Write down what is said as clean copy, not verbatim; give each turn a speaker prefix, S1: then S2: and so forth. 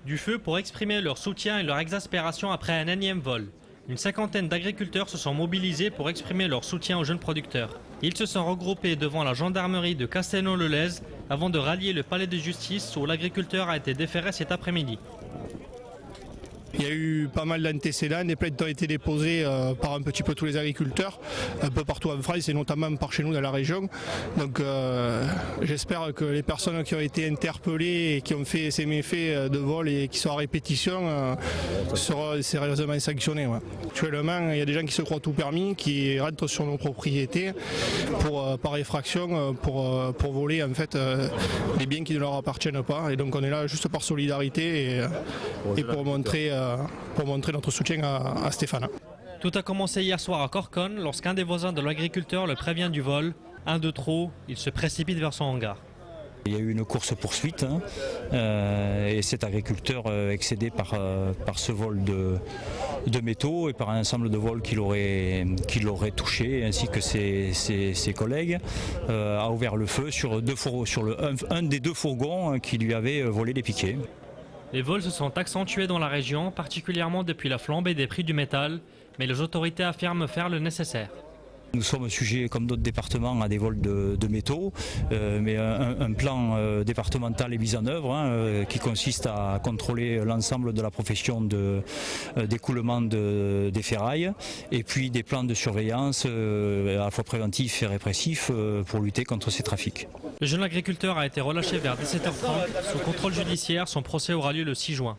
S1: Du feu pour exprimer leur soutien et leur exaspération après un énième vol. Une cinquantaine d'agriculteurs se sont mobilisés pour exprimer leur soutien aux jeunes producteurs. Ils se sont regroupés devant la gendarmerie de Castelnau-le-Lez avant de rallier le palais de justice où l'agriculteur a été déféré cet après-midi.
S2: Il y a eu pas mal d'antécédents, des plaintes ont été déposées par un petit peu tous les agriculteurs, un peu partout en France et notamment par chez nous dans la région. Donc j'espère que les personnes qui ont été interpellées et qui ont fait ces méfaits de vol et qui sont à répétition seront sérieusement sanctionnées. Ouais. Actuellement, il y a des gens qui se croient tout permis, qui rentrent sur nos propriétés par effraction pour voler en fait des biens qui ne leur appartiennent pas. Et donc on est là juste par solidarité et pour montrer notre soutien à Stéphane.
S1: Tout a commencé hier soir à Corconne lorsqu'un des voisins de l'agriculteur le prévient du vol. Un de trop, il se précipite vers son hangar.
S3: Il y a eu une course-poursuite et cet agriculteur excédé par ce vol de métaux et par un ensemble de vols qu'il aurait touché ainsi que ses collègues a ouvert le feu sur un des deux fourgons qui lui avait volé les piquets.
S1: Les vols se sont accentués dans la région, particulièrement depuis la flambée des prix du métal, mais les autorités affirment faire le nécessaire.
S3: Nous sommes sujets, comme d'autres départements, à des vols de métaux, mais un plan départemental est mis en œuvre qui consiste à contrôler l'ensemble de la profession d'écoulement des ferrailles et puis des plans de surveillance à la fois préventifs et répressifs pour lutter contre ces trafics.
S1: Le jeune agriculteur a été relâché vers 17h30. Sous contrôle judiciaire, son procès aura lieu le 6 juin.